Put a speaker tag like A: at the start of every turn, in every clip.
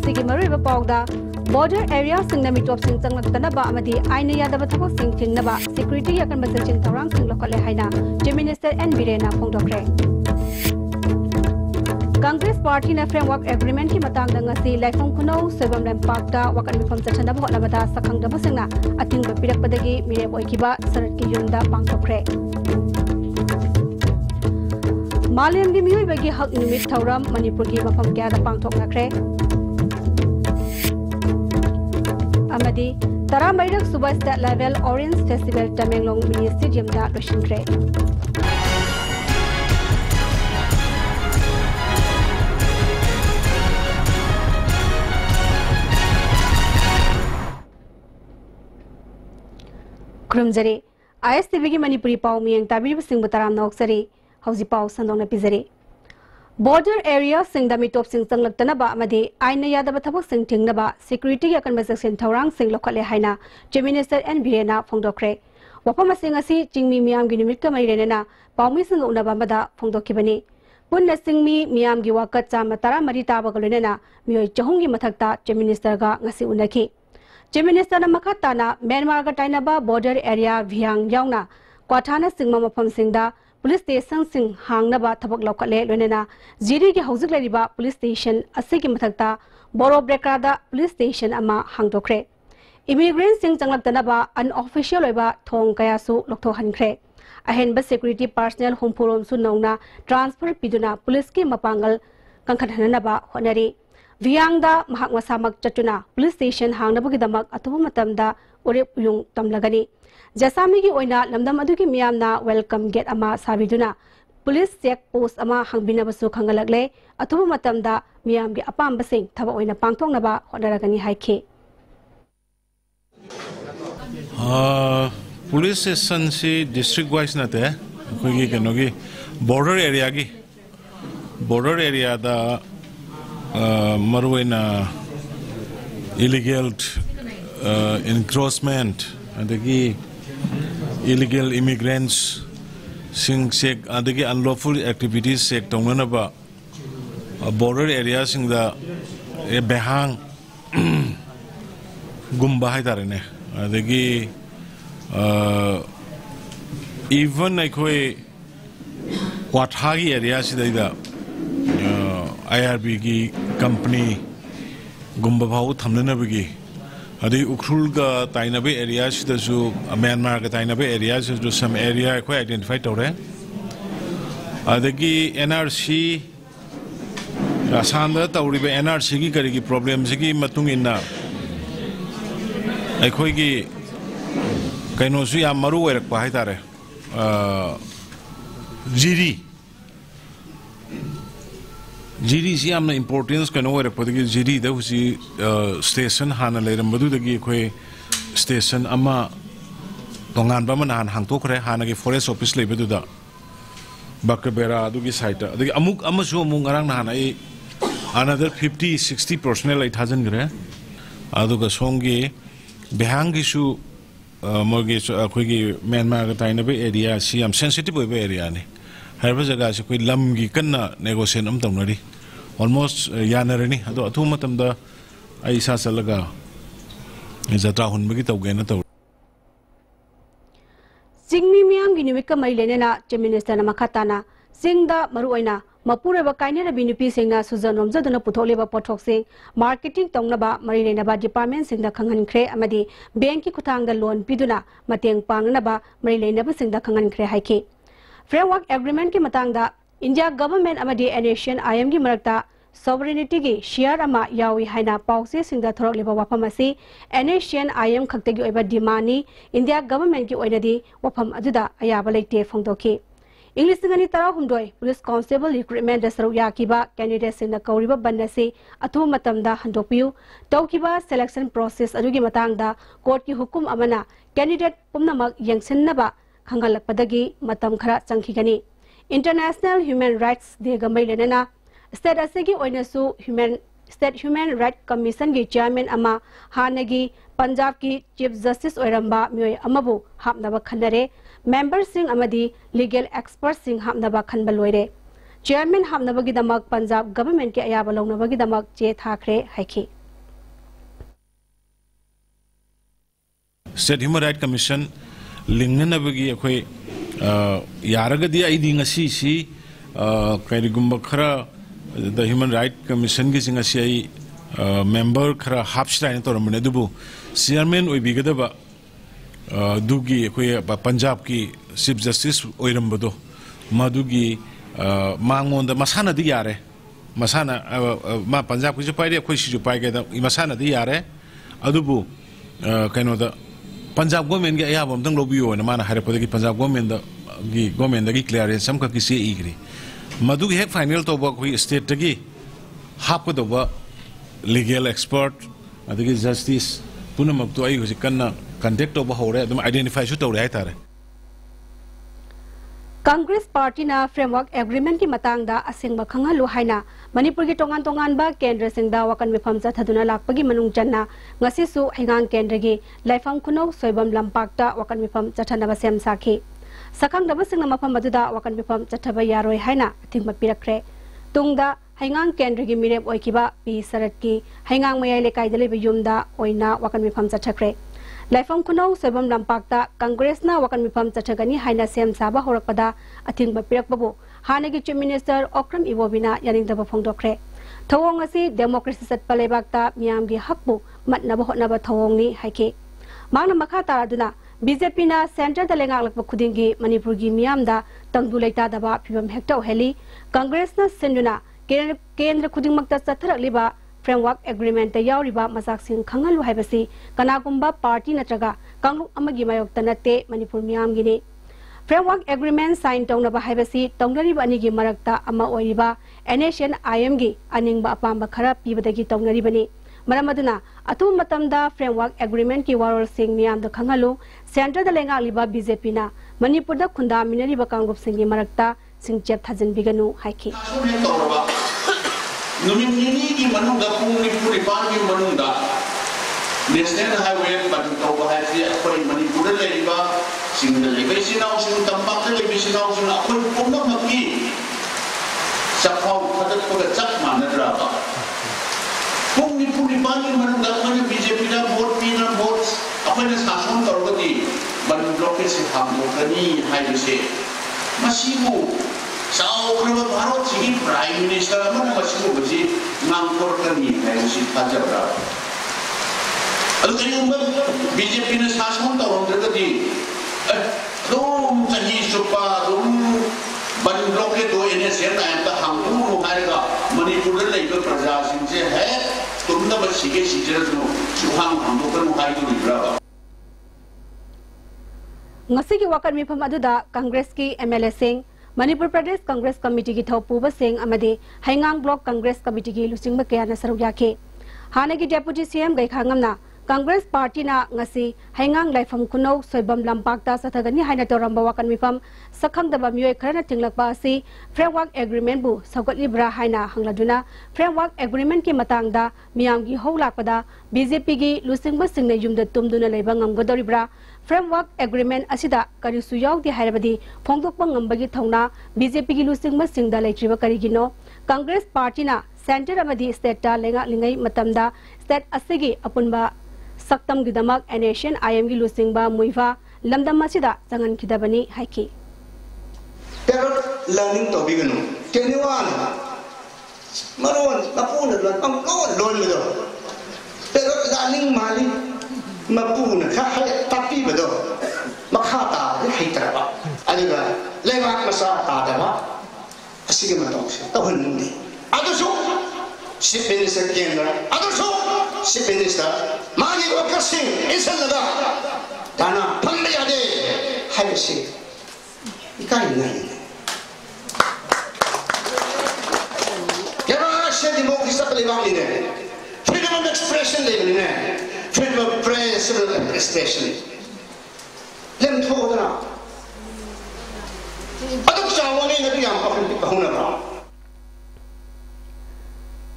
A: ngasi gi marui ba pawda border area singna mitop sing changlakna ba amadi aina yadaba thapok sing thingna ba security yakan basachin tawrang sing lokale haina chief minister N Birena phongdokre Congress Party na framework agreement ki matang da ngasi laifong kuno soibam lam pakta wakan mifam chachana ba hotna bada sakhang da basingna ating ba pirak padagi mire boikiba sarat ki yumda pangthokre Malian gi miyoi bagi hak nimit thauram Manipur gi mafam kya da pangthoknakre Amadi Tara Mairak Suba State Level Orange Festival Tamenglong Mini Stadium da Roshinkre Krumjari ISTV gi Manipuri pau miyang tabiri sing bataram noksari hauji pau sandong na pizari Border area sing da mitop sing changlakna ba amadi aina yadaba thapok sing thingna ba security yakan basaksen thaurang sing lokhale haina chief minister N Birena phongdokre wapama sing asi chingmi miyam gi nimit ka mai renena paumi sing una ba mada phongdokibani punna sing mi miyam gi wakat chama tara mari taba galena miyoi chahung gi mathakta chief minister ga ngasi unaki chief minister na makata na Myanmar ga taina ba border area viang yauna kwathana sing ma mafam sing da Police station sing hangna ba thabak lokale loinena jiri gi hauzik lariba police station asigi mathakta boro brekrada police station ama hangdokre immigrant sing changlakna ba unofficial oiba thong kaya su loktho hankre ahen ba security personnel humpurom su nongna transfer piduna police ki mapangal kangkhanana ba honari viangda mahak masamak chatuna police station hangna ba gidamak atubu matamda orep yung tamlagani Jasami gi oina lamdam adu gi miyamna welcome gate ama sabiduna police check post ama hangbina basu khangalakle athubu matamda miyam gi apam basing thaba oina pangthokna ba hodaragani haike
B: police station si district wise na te kogi kenogi border area da marwena illegal encroachment adagi illegal immigrants sing sek adagi unlawful activities sek tongna ba border areas sing da behang gumba hai tarene adagi even aikoi kwathagi areas da IRB gi company gumba bhau thamna bagi Adi ukrul ga tainabe areas da su Myanmar ga tainabe areas da some area ko identify tore adagi NRC asanda tawribe NRC gi kari gi problems gi matung inna aikoi gi kaino su ya maru wer pa hai tare Jiri si amna importance kano wer padagi jiri da husi station hana leiram badu dagi khoi station ama tongan ba man han hangtokre hana gi forest office lei badu da bakabera adu gi site dagi amuk amasu amung arang na hana another 50-60 personnel 8000 gre adu ga songi behangi su morgi khoi gi Myanmar ga taina be area si am sensitive be area ni Harba jaga si koi lam gi kanna negotiation am tamnari almost yanarani ado athu matamda aisa salaga jatra hunbagi tawgena taw
A: Singmi miyam gi nimik ka mai lenena chief minister na makhatana singda maruaina mapure ba kaine na binupi singna sujanom jaduna puthole ba pothok sing marketing tongna ba mari lena ba department singda khangan khre amadi bank ki kuthang da loan piduna mateng pangna ba mari lena ba singda khangan khre haike Framework agreement ki matang da India government amadi nation IM gi marakta sovereignty gi share ama yawi haina pause singda thorok leba wafam asi nation IM khakta gi oiba dimani India government ki oinadi wafam aduda ayaba leite phongdoki English ngani tara humdoi police constable recruitment da saru yakiba candidate singna kauriba bannasi athu matamda handopiu tawkiba selection process adugi matang da court ki hukum amana candidate pumnamak yangsinnaba Hangalakpadagi matam khara changkhigani International Human Rights Day gambai lenena state asegi oinasu State Human Rights Commission gi chairman ama hanagi Punjab ki Chief Justice oiramba mioi amabu hapnaba khanare member sing amadi legal experts sing hapnaba khanba loire chairman hapnabagi damak Punjab government ki ayaba longnabagi damak che thakre haiki
B: State Human Rights Commission lingnanabagi akhoi yaragadi aidi ngasi si kairigumba khara the Human Rights Commission gi singa si ai member khara hapstai na toramne dubu chairman oibigadaba dugi akhoi Punjab ki Chief Justice oirambado madugi mangonda masana di yare masana ma Punjab ki pai akhoi si ju pai ga masana di yare adubu kaino da Punjab government ge ayab amtang lobiyo na mana hare podagi Punjab government da gi clearance sam ka kisi igri madu hek final to ba koi state tagi hap ko do ba legal expert adagi justice punamak to ai hosi kanna contact to ba hore dum identify su to re tare
A: Congress Party na framework agreement ki matang da asing ba khangalu haina Manipur ki tongan tongan ba kendra sing da wakan mifam chathaduna lakpagi manung channa ngasi su hingang kendra gi laifam khuno soibam lampak ta wakan mifam chathana ba sem sakhi sakhang da basing na mafam aduda wakan mifam chathaba yaroi haina thingma pirakre tungda hingang kendra gi mirep oikiba pi sarat ki hingang mayai le kaidale be yumda oina wakan mifam chathakre Laifam kuno sebam lampakta Congress na wakan mifam chathagani haina sem saba horakpada athingba pirakbabu hanagi chief minister Okram Iwobina yaningdaba phongdokre thawong asi democracy satpa lebakta miyamgi hakbu matnaba hotnaba thawong ni haike mangna makha taraduna BJP na center da lengak lakba khudingi Manipur gi miyamda tangdu leita daba phibam hekta heli Congress na senduna kendra khudingmakta chatharak liba framework agreement ta yauriba masak sing khangalu haibasi kanagumba party natraga kanglu amagi mayok tanate Manipur miyam gini framework agreement sign tongna ba haibasi tongnari ba ani gi marakta ama oiriba nation IM gi aningba apamba khara pibadagi tongnari bani maramaduna atu matamda framework agreement ki warol sing miyam da khangalu center da lenga liba BJP na Manipur da khunda minari ba kangrup sing gi marakta sing chep thajin biganu haiki
C: Numin ini ki manung da pung ni puri pan ki manung da national highway ban to ba hai si akoi Manipur le riba sing da le be sinau sing tampak le be sinau sing akoi pung na maki sakhau khadat ko chak man ra ba pung ni puri pan ki manung da ko BJP da vote pi na vote akoi na sason kar ko di ban block se ham ko kani hai se masibu Sao kalau Bharat sini Prime Minister mana masih bersih ngangkor kami hari si Fajar berapa? Aduh tadi umpam BJP ni sahaja tahu orang tadi, dom tadi supaya dom banding blok itu ini siapa yang tak hampu hari ka Manipur le itu perjalanan sini है तुम ना बस सीखे सीखे तो सुहाम hampu kan hari itu berapa?
A: Ngasi ki wakan mifam aduda Congress ki MLA sing Manipur Pradesh Congress Committee ki thaupuba sing amade Haingang Block Congress Committee ki lusingba kaya na saruk yake hanagi Deputy CM gai khangamna Congress Party na ngasi Haingang laifam kuno soibam lampakta sathagani haina toramba wakan mifam sakhang daba myoi kharana tinglakpa asi framework agreement bu sagot libra haina hangladuna framework agreement ki matangda miyam gi howlakpada BJP gi lusingba singne yumda tumduna leiba ngamgodoribra framework agreement asida karisu yaudi hairabadi phongdokpa ngambagi thongna BJP gi lusingma singda leitriba karigino Congress Party na center amadi state ta lenga lingai matamda state asigi apunba saktam gi damak nation IM gi lusingba muiva lamdam asida changan khidabani haiki
D: terror learning to biganu kenewan maron napuna lan ang kawan lon medo terror learning mali mapuna kha tapi bedo makhata hai taraba adiga lewa masa ta dama asige matong tahun ni adusu chief minister kendra adusu chief minister mani wakasing isalaga dana pambe yade hai si ikai ngai kera se democracy sa pelibang ni freedom of expression le ni freedom of press expression lem thoda aduk sawani ngi yam kahuna ba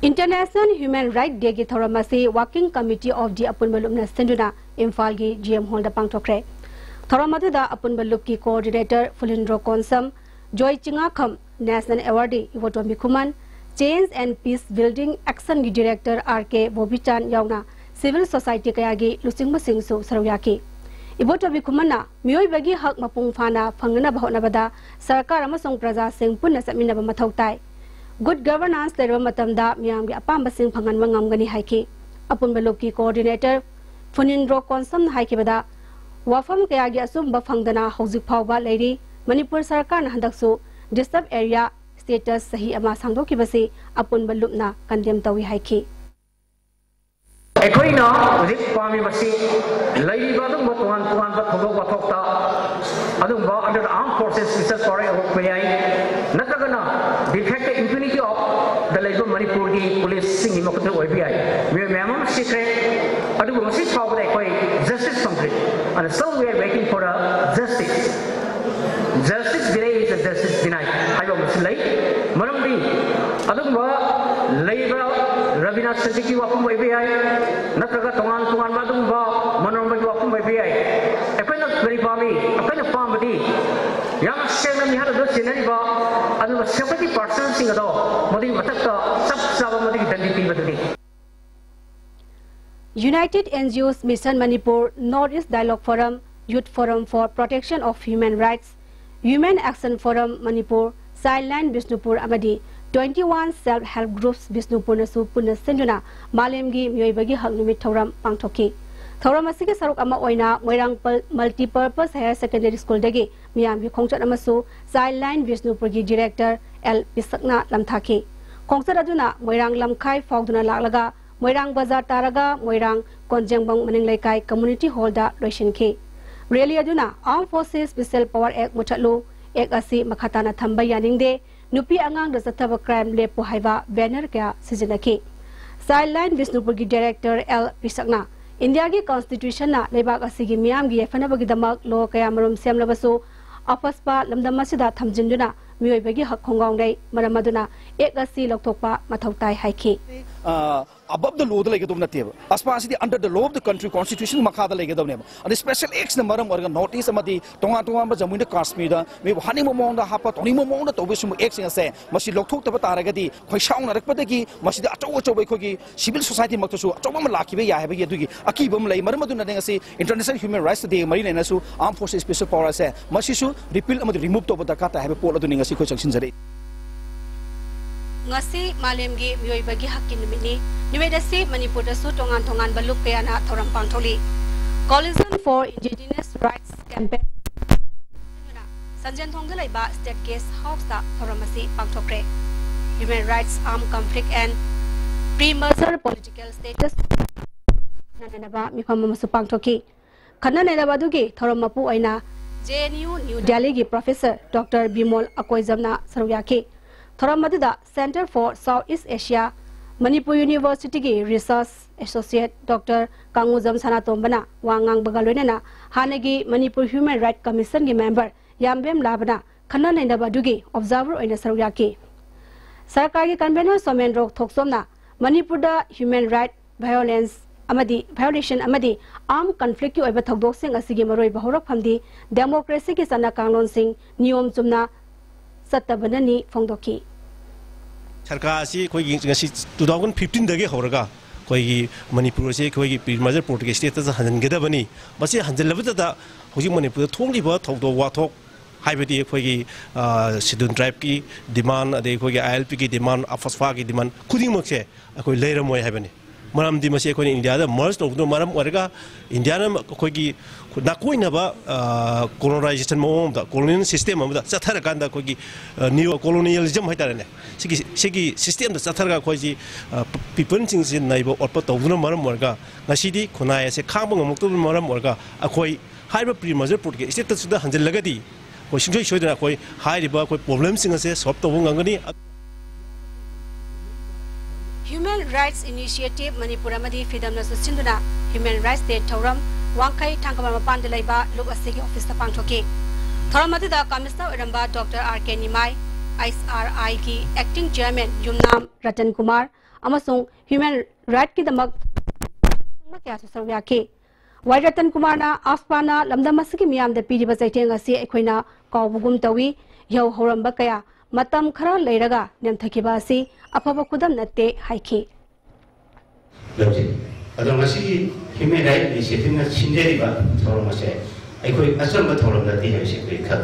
A: International Human Rights Day ki thoramasi Working Committee of the Apunbalumna Senduna Imphal gi GM Hall da pangthokre thoramadu da Apunbalup ki coordinator Fulindro Konsam Joy Chingakham National Awardee Iwotomi Kuman Change and Peace Building Action Director RK Bobichan yauna Civil Society kaya gi lusingma singsu saroyaki इबोटोबी खुमना मियोय बगी हक मपुंग फाना फंगना बहोना बदा सरकार अमसोंग प्रजा सिंह पुन्ना समिना बमथौ ताई good governance लेरब मतमदा मियाम गे अपाम busing फंगन मंगमगनी हाइके अपुन बलोकी coordinator फुनिंद्रो कोनसम हाइके बदा वाफम कया गे असुम बफंगदना हौजिक फावबा लेरी मणिपुर सरकार हंदकसु डिस्टर्ब एरिया स्टेटस सही अमा सांगदोकी बसे अपुन बलुपना कंडेम तवी हाइके
E: एकोइना उजिक पामी बसी लैबा दम बतवान तुवान बथोग बथोक्ता अदुम बा under arm forces research for a होपयाई नतगना defect infinity of the labour Manipur की पुलिस सिंग मकत ओबीआई वे मैमम सीक्रेट अदुम मसी फाव दे कोई justice complete and so we are waiting for a justice delay is a justice denied hayo muslai maramdi adum ba leiba Rabina Sajiki Wakum ABI, Nataga Tongan Tuan Madumba, Manomba Wakum ABI, a kind of very palmy, a kind of palmity. Young Shannon had a good scenario, and was 70% sing at all, Modi Mataka, sub Savamadi Dundee.
A: United NGOs Mission Manipur Northeast Dialogue Forum, Youth Forum for Protection of Human Rights, Human Action Forum Manipur, Sideline Bishnupur Amadi, 21 self-help groups Bishnupur Nasu Puna Senduna, Malemgi Myoibagi Hagnumit Thoram Pangtoki. Thoram Asiki Saruk Ama Oina, Moirang Multi-Purpose Higher Secondary School Degi, Miami Kongchat Amasu, Sideline Bishnupurgi Director L. Pisakna Lamthaki. Kongchat Aduna, Moirang Lamkai Fogduna Lalaga, Moirang Bazar Taraga, Moirang Konjangbang Maninglaikai Community Holder Roshin K. Really Aduna, Armed Forces Special Power Act Muchatlu, Ek Asi Makatana Thamba Yaningde, Nupi Angang Rasatava Crime Lepo Haiva Banner Kya Sijanaki. Sideline Bishnupurgi Director L. Pisakna. India ki Constitution na Lebak Asigi Miam gi Fanabagi Damak Lo Kayamarum Siam Labaso, Apaspa Lamdamasida Tamjinduna, Myoibagi Hakongong Day, Maramaduna, Ek Asi Loktopa, Matautai Haiki.
F: Above the law, as far as under the law of the country, constitution, Makada Legadam, and the special X number of notice Amadi, Tonga Zamunda Kashmir, maybe Honeymoon, the Hapa, Tonimo, the Tobishum X and say, Mashi Lokto Tataragadi, Kwaishang Rakpataki, Mashi Atokoki, Civil Society Motosu, Tomalaki, Yahabi, Akibum Lay, Maramaduna, International Human Rights Day, Marine and Nasu, Armed Forces Special Power, say, Mashishu, repeal and removed over the Kata, have a port of doing a sequence.
A: Ngasi Malemgi Myoibagi Hakin Mini, Nuedasi Manipur Tongan Baluk Kayana Thoram Pantoli. Coalition for Indigenous Rights Campaign Sanjan Tongalaiba State Case House Thoramasi Pantokre. Human Rights Armed Conflict and Pre-Merger Political Status Nanaba Mifamasu Pantoki. Kananabadugi Thoramapu Aina JNU New Delhi Professor Dr. Bimol Akoizamna Saryaki. Thoramadida Center for Southeast Asia, Manipur University Research Associate Dr. Kanguzam Sanatombana, Wangang Bagalunana, Hanagi Manipur Human Rights Commission member, Yambem Labana, Kanan and Badugi, Observer in Saryaki. Sarkari Convener Somendro Toksomna, Manipur Human Rights Violation Amadi, Armed Conflict you ever Togdosing a Sigimaroi Bahorok Hamdi, Democracy is an Kanglon Sing, Niom Zumna. Satabanani Fongdoki.
G: Sarkasi, 2015 dagi horaga, Koi Manipur, Koi Major Portuguese status and Gedabani, but see Hanzelavata, who Manipur, Tongi, Togdo Watok, Hybrid, Koi Sidun Tribe key, demand, the Koi ILP demand, Afasfagi demand, Kudimoke, a Koi later more heaven. Maram Dimase in India, most of the Maram Warga, Indiana Kogi, Nakuinaba, colonization, the colonial system of the Sataraganda Kogi, neo colonialism, Sigi system, the Sataraga Kogi, people in neighbor or pot of Maram Warga, Nashidi, Konai, as a carbon of Maram Warga, a Koi, higher pre-major Portuguese, to the Handelagadi, or she showed a Koi, high about problems in a sense, Sopta Wungangani.
A: Human Rights Initiative Manipuramadi Freedom Sinduna, Human Rights Day Thoram, Wankai Tankama Pandalaiba, Look Asiki Office of Pangtoki. Thoramadida Commissioner Ramba Dr. R.K. Nimai, ISRI ki Acting Chairman Yumnam Ratan Kumar, Amasung Human Rights Ki the Mug Savyaki. Why Ratan Kumarna, Afpana, Lamdamasiki Miam, the Pidi Basating Asi Equina, Kawugum Tawi, Yo Horambakaya, Matam Kara Lairaga, Namtakibasi, Apapa Kudam Nate Haiki.
H: अदो मसी human right initiative na chinjeri ba thorom ase aikoi asam thorom da ti hai se koi khal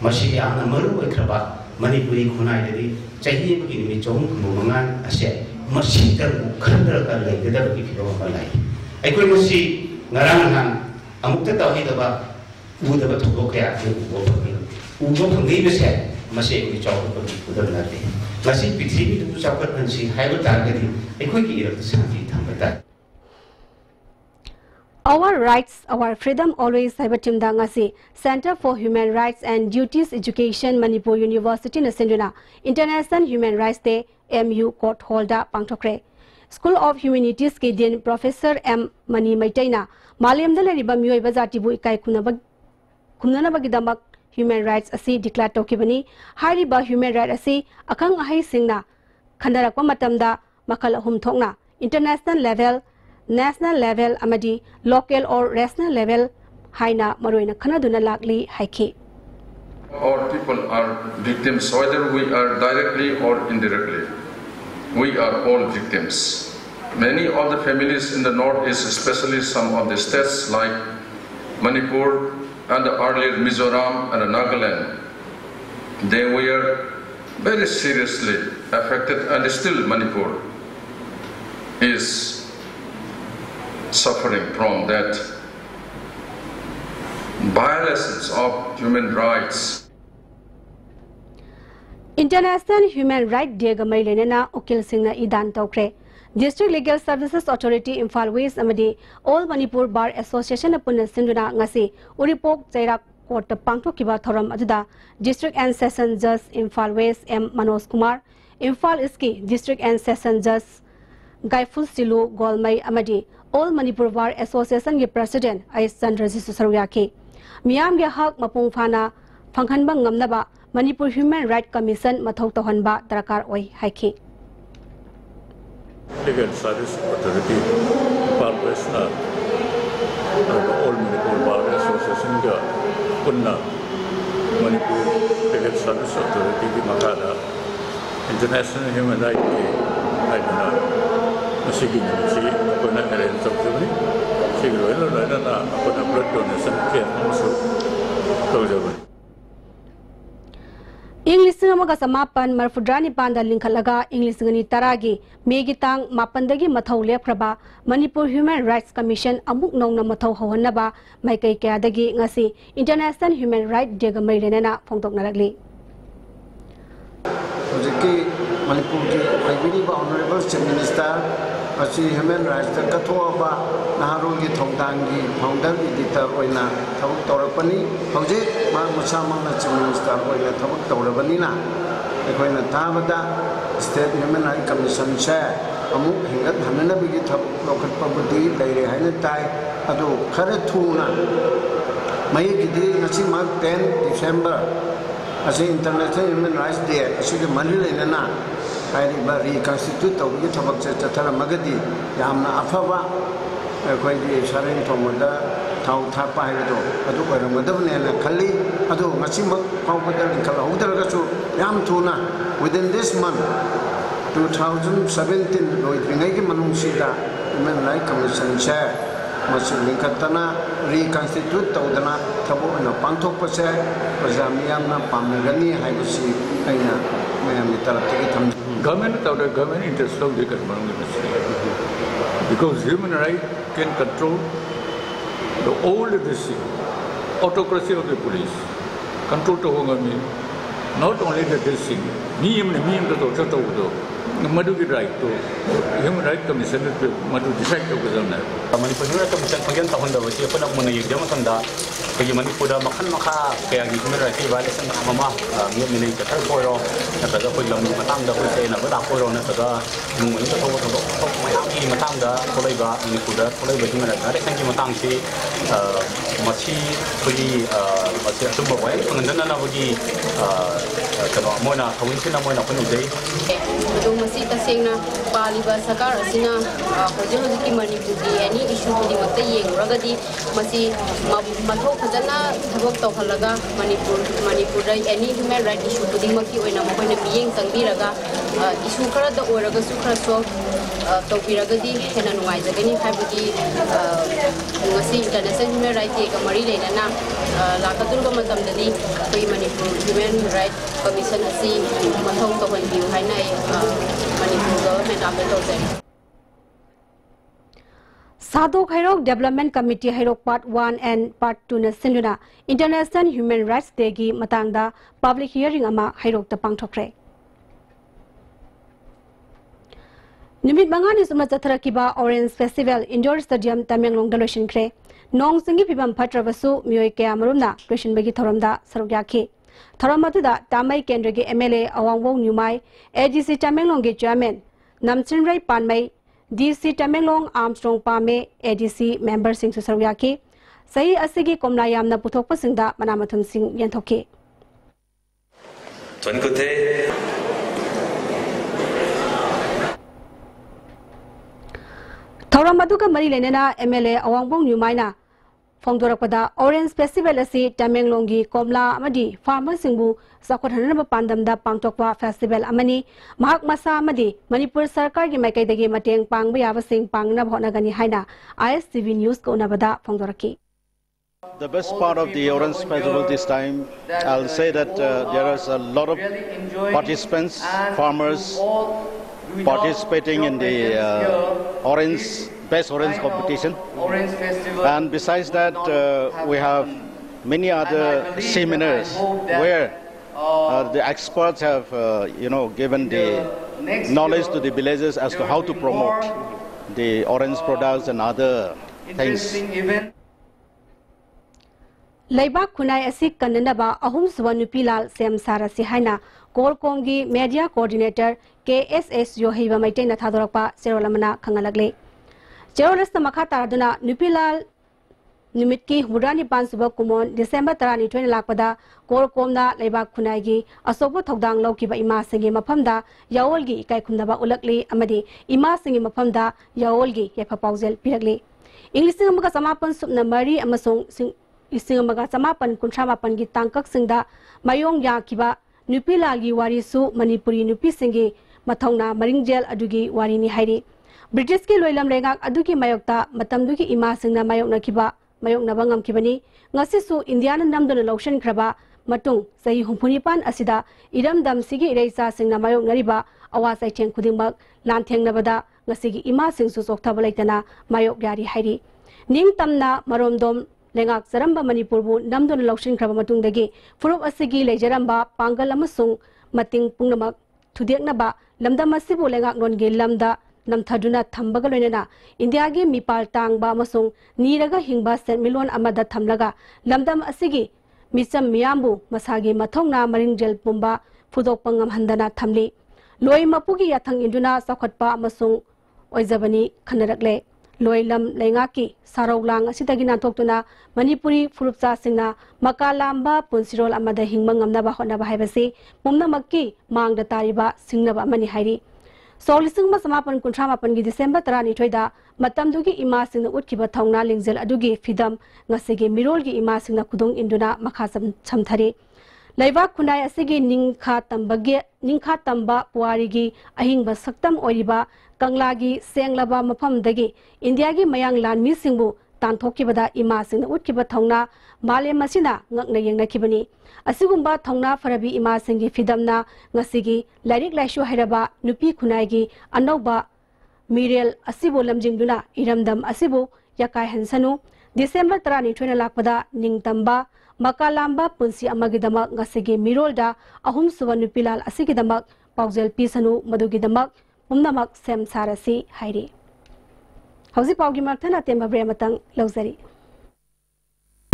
H: masi amna maru oi khaba Manipuri khunai de chahi ba ki mi chong mu mangan ase masi tar khandra ka lai da ba ki phiro ba lai aikoi masi ngarang han amukta ta hi da ba u da ba thok kya ke u bo phangi me se masi ki chong ba ki ku da na de masi prithvi tu chawkat nan si hai ba ta ga di aikoi ki irak santi tham ba ta
A: Our rights, our freedom always Cybertim Dangasi, Center for Human Rights and Duties Education, Manipur University Nasenduna, International Human Rights Day, MU Court Holder Pangtokre. School of Humanities Kedian Professor M. Mani Maitaina, Maliam the Lariba Mui Bazatibu Ikai Kunanabagidamak Human Rights Asi declared Tokibani, Hariba Human Rights Asi, Akang Ahi Singna, Kandarakwa Matamda, Makala Humtongna, international level, national level amadi local or regional level haina maroina khanaduna lakli haiki
I: all people are victims whether we are directly or indirectly we are all victims many of the families in the northeast especially some of the states like Manipur and the earlier Mizoram and Nagaland they were very seriously affected and still Manipur is suffering from that violations of human rights.
A: International Human Rights Day gamai lenana ukil singna idan tawkre. District Legal Services Authority Imphal West amadi All Manipur Bar Association apuna sinduna ngasi uripok jairak court pangthokiba thoram aduda District and Session Judge Imphal West M Manoj Kumar Imphal East District and Session Judge Gaiful Silu Golmai amadi All Manipur Bar Association के President Ais Chandrajit Saruya के मियाम के हक मपुंग फाना फंखनबा ngamnaba Manipur Human Rights Commission mathau tawhanba darakar oi haiki
J: Legal Service Authority Imphal West na All Manipur Bar Association ga punna Manipur Legal Service Authority ki makada International Human Rights Day aidana masigi nisi apna arrange sabni sigro elo na apna blood donation ke also tawjabani
A: English amaga samapan marfudrani panda linkhalaga English ngani taragi megitang mapandagi mathau lephraba Manipur Human Rights Commission amuk nongna mathau hawannaba maikai kyadagi ngasi International Human Rights Day ga mailenana phongtoknaragli
K: Hojiki Manipur ki Aibiriba Honorable Chief Minister Asi Human Rights Kathoaba Naharungi Thongdangi Founder Editor Oina Thabuk Tawrakpani Hoje Ma Musamangna Chief Minister Oina Thabuk Tawrabanina Ekoina Tabada State Human Rights Commission Chair Amuk Hingat Hananabigi Thabuk Lokatpabudi Leire Haina Tai Adu Khare Thuna Mayikidi Nasi Mark 10 December Asi International Human Rights Day Asi the Manila Ba reconstitute tawgi thabak chathara magadi yamna afaba koi di sharing thomoda thau thapa haido adu koramadabne na khalli adu ngasimak pawpada linkala udaraga chu yam thuna within this month 2017 loi bingai ki manungsida Human Rights Commission chair masi linkatana reconstitute tawdana thabo na pangthok pase pajamiyam na pamnagani haibasi aina mayam tarati tham
J: Government without a government interest of the because human rights can control the old district, autocracy of the police, control to Hongami, not only the district, Madu right to Human Rights Commission Madu decide to Guzana.
L: Manipur Human Rights Commission Pagan Tahunda was the Puna Muni Yamatanda, Manipura Makan kaya human rights violation Mama, Mini Kataporo, Nakapulam Matanda, who say Navaporo, Nataga, Matanda, Poleva, Manipura, Poleva Human Rights, thank you, Matangi, Machi, Puli, Masi, and then Navagi, Mona, Kawinsina Mona Punu.
M: Masi tasengna paliba sakar asina hoje hoje ki Manipur ki any issue di matta yeng ragadi masi mathau phajana thabak tawhalaga Manipur any human right issue pudimaki oina makoina miyeng tangbiraga issue khara da oraga su khara so tawbiragadi hena nuaizagani haibagi ngasi international human right day ka mari leinana lakadurba matamdani koi Manipur human right commission asi mathau tawhanbiu haina Manipur government apel tawjari
A: Sadok Hairok Development Committee Hairok Part 1 and Part 2 na Sinduna International Human Rights Day gi matangda public hearing ama Hairok ta pangthokre. Numit mangani sumna chatharakiba Orange Festival Indoor Stadium Tamenglong da loisinkhre. Nong singi phibam phatrabasu mioi kaya marumna loisin bagi thoramda saruk yakhi. Thoramatuda Tamai Kendra gi MLA Awangwong Nyumai AGC Tamenglong gi chairman Namchinrai Panmai DC Tamenglong Armstrong Pame ADC member sing Susaryaki Sahi Asigi Komla Yamna Puthokpa Singda Manamathum Sing Yantoki Thoramaduka Mari Lenena MLA Awangbong Nyumaina Fongdorakpada Orange Festival asi Tamenglongi Komla Amadi Farmer Singbu Sakothanaba Pandamda Pangtokwa Festival Amani Mahak Masa Amadi Manipur Sarkar gi Maikaidagi Mateng Pangba Yaba Sing Pangna Bhonagani Haina ISTV News ko Nabada Fongdoraki.
N: The best part of the Orange Festival this time, I'll say that there is a lot of participants, farmers participating in the Best Orange competition. And besides that, we have many other seminars where the experts have, given the knowledge to the villagers as to how to promote the orange products and other things.
A: Laibak Kunai Asik Kandanaba Ahum Swanupilal Sem Sarasi Haina Kolkongi Media Coordinator KSS Yohiva Maitena Thadorapa Serolamana Kangalagle. Jerolesta Makata Duna Nupilal Numitki Murani Pansuba Kumon December Tarani 20 Lakpada Kolkomda Laibak Kunaigi Asobo Togdang Lokiba Ima Singi Mapamda Yaolgi Kaikundaba Ulakli Amadi Ima Singi Mapamda Yaolgi Yapapauzel Piragli English Amaga Samapan Subna Mari Amasong Isingamaga Samapan Kuntramapan gi Tangkak Singda Mayong Yakiba Nupilagi Warisu Manipuri Nupi Singi Matongna Maringjel Adugi Warini Hairi British ki loilam lengak adugi mayokta matamdugi ima singna mayok nakiba mayok nabangam kibani ngasisu Indiana namdona lotion kraba matung sahi humpunipan asida iram dam sigi ireisa singna mayok nariba awasai theng kudingmak lantheng nabada ngasigi ima singsu sokthaba laitana mayok yari hairi ning tamna maromdom lengak saramba Manipurbu namdona lotion kraba matungdagi furup asigi leijaramba pangal amasung mating pungnamak thudeknaba lamdam asibu lengak nongi lamda Namthaduna Thambagalenana, Indiagi Mipal Tangba Masung, Niraga Hingba St. Milon Amada Thamlaga, Lamdam Asigi, Misam Miambu, Masagi Matongna Maringjel Pumba, Fudok Pangam Handana Thamli, Loi Mapugi Yatang Induna Sakotpa Masung, Oizabani Kanarakle, Loi Lam Lengaki, Saraulang, Sitagina Toktuna, Manipuri, Furupsa Singna, Makalamba, Punsirol Amada Hingmangam Nabahona Bahibasi, Mumna Maki, Mang the Tariba, Singnaba Mani Hairi. Solising Masamapan Kuntramapan gi December Tarani Toida, Matamdugi Imas in the Utkiba Tongna Lingzel Adugi Fidam, Nasigi Mirolgi Imas in the Kudung Induna Makasam Chamtari. Laiva Kunai Asigi Ninka Tamba Puarigi, Ahing Basaktam Oriba, Kanglagi, Senglaba Mapam Dagi, Indiagi Mayang Lan Missingbu, Tantokibada Imas in the Utkiba Tongna, Male Masina, Naknayang Nakibani. Asigumba Tongna Farabi Ima Singi Fidamna, Ngasigi, Larik Laishu Hiraba, Nupi Kunaigi, Anoba, Miriel, Asibu Lamjingduna, Iramdam Asibu, Yakai Hansanu, December Tarani 20 Lakpada, Ning Tamba, Makalamba, Punsi Amagidamak, Ngasigi, Mirolda, Ahum Suvanupilal, Asigidamak, Pauzel Pisanu, Madugidamak, Umnamak, Sem Sarasi, Hairi. Hausi Paugimartana Temba Brematang, Lozari.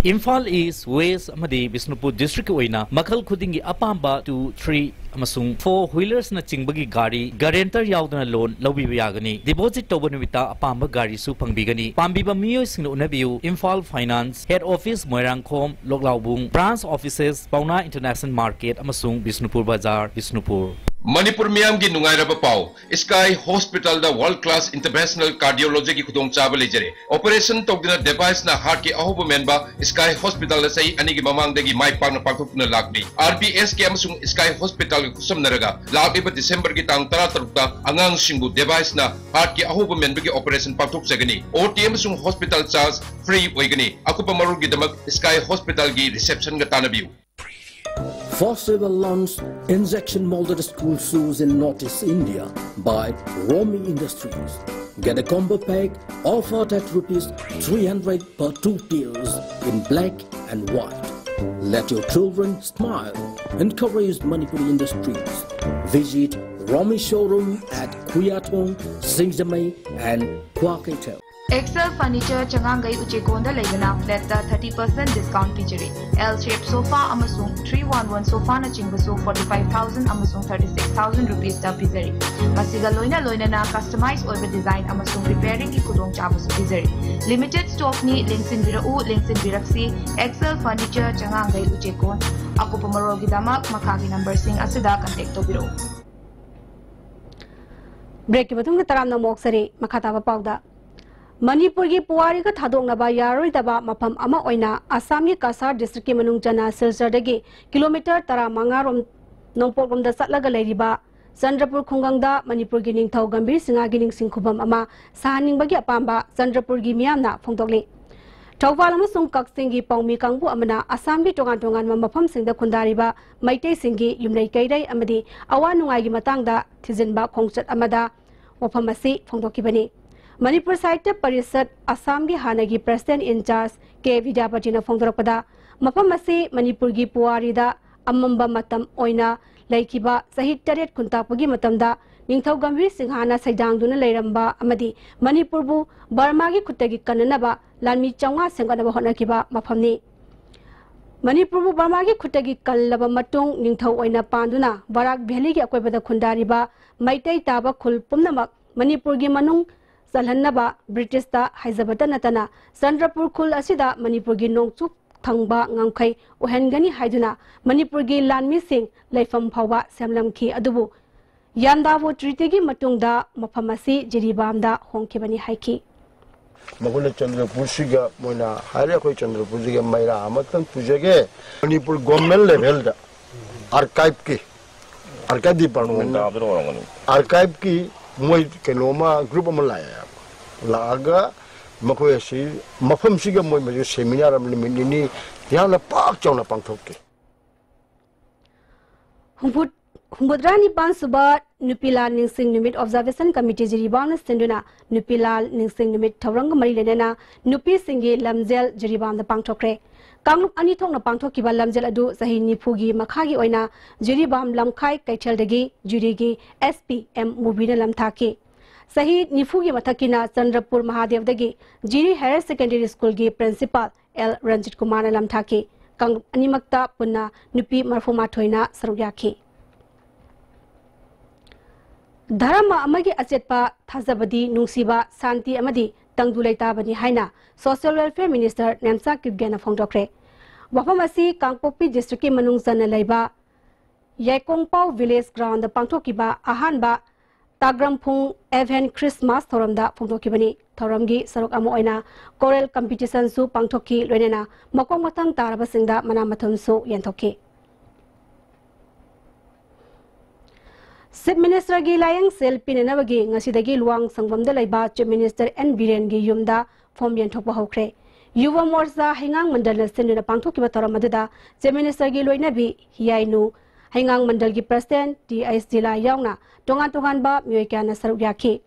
O: Imphal East, West amadi Bisnupur District oina makal khudingi apamba 2, 3 amasung 4-wheelers na chingbagi gari guarantor yaudana loan lawbi yagani deposit toba numita apamba gari su pangbigani pambiba miyoi singna unabiu Imphal Finance Head Office Moirangkhom Loklaubung Branch Offices Pauna International Market amasung Bisnupur Bazaar Bisnupur
I: Manipur Miam gi nungairaba pau Sky Hospital da world class interventional cardiology ki khudong chaba lejare operation tokdina device na heart ki ahoba memba Sky Hospital da sai ani gi mamang dagi mai pang na pangthokna lakni RBS ki amasung Sky Hospital ki kusam naraga lakiba December ki tang 13 ta angang singbu device na heart ki ahoba memba ki operation pangthok sagani OT amasung hospital charge free oigani akupa maru gi damak Sky Hospital gi reception ga tanabiu
P: Fossil launched injection molded school shoes in Northeast India by Romi Industries. Get a combo pack offered at ₹300 per 2 pairs in black and white. Let your children smile. Encourage Manipuri Industries. Visit Romi showroom at Kuyatong, Singzamay and Kwaketel.
Q: Excel Furniture Changangai Uchekonda Legana flat 30% discount feature. L-shaped sofa amasung 311 sofa na chingbasu 45,000 amasung 36,000 rupees ta pizari. Masiga loina na customized over design amasung repairing ki kudong chabasu pizari. Limited stock ni linksin biraksi Excel Furniture Changangai Uchekon. Ako pamarol gidamak makagi number sing asida contact to biro.
A: Break batung na taram na moksari makataba pauda. Manipur ki puwari ka thadong na ba yaroi daba mapam ama oina Assam ki Kasar district ki manung jana Silchar dagi kilometer 15 rom nongpok rom da satlaga leiriba Chandrapur khungang da Manipur ki ningthau Gambir Singha ki ningsing khubam ama sahaning bagi apamba Chandrapur ki miyamna phongtokle Thawal amasung Kaksing ki paumi kangbu amana Assam ki tongan mafam singda khundariba Maitei singi yumlei kairai amadi awa nungai ki matangda thijinba khongchat amada wafam asi phongtokibani Manipur Sahitya Parisad Assam ki hanagi President in charge K. Vidyapati na phongdorakpada mafam ase Manipur ki puwari da amamba matam oina laikiba sahi 8 kuntapagi matamda ningthau Gambir Singhana saidangduna leiramba amadi Manipur bu Burma ki khutagi kananaba lanmi changwa sengganaba honakiba mafamni Manipur bu Burma ki khutagi kallaba matung ningthau oina panduna Barak Valley ki akoibada khundariba Maitei taba khul pumnamak Manipur ki manung Salhanaba British da Haizabata natana Chandrapur khul asida Manipur gi nongchuk thangba ngamkhai ohengani haiduna Manipur gi lanmi sing laifam phawa semlamki adubu Yandavo treaty gi matungda mafamasi jiribamda hongkibani haiki
K: Maguna Chandrapur siga moina hare khoi Chandrapur siga maira amatan pujage Manipur government level da archive department archive ki moi kenoma group ama laaga makoi si mafam siga moi ma seminar am ni yana pak chawna pangthokke
A: Humbudrani Bansuba Nupila Ningsing Numit Observation Committee Jiribana Sinduna Nupila Ningsing Numit Tauranga Marilena Nupi Singi Lamzel Jiriban the Pangtokre Kanglup Anitong na Pangtokiba Lamzel Adu Sahi Nipugi Makagi Oina Jiribam Lamkai Kaiteldagi Jurigi SPM Mubina Lamtaki Sahi Nifugi Matakina Chandrapur Mahadev Dagi Jiri Higher Secondary School Gi Principal L Ranjit Kumar Lamtaki Kanglup Animakta Punna Nupi Marfuma Toina Sarugyaki Dharma amagi achetpa thazabadi nungsiba santi amadi tangdulai tabani haina Social Welfare Minister Nemsa Kibgena phongdokre wafamasi Kangpokpi district ki manung jana laiba Yaikongpau village ground pangthokiba ahanba Tagrampung Event Christmas thoramda phongdokibani thoramgi sarok amo oina choral competition su pangthoki loinena makong mathang taraba singda manamathum su yenthoki Chief Minister gi layang sel pinenabagi ngasidagi luang sangbamda laiba Chief Minister N Biren gi yumda form yenthokpa hokre Yuva Morcha Hingang Mandal na sinuna pangthokiba toramadada Chief Minister gi loinabi hiyainu Hingang Mandal gi President TS Jila yauna tongan ba myoikya na sarugyaki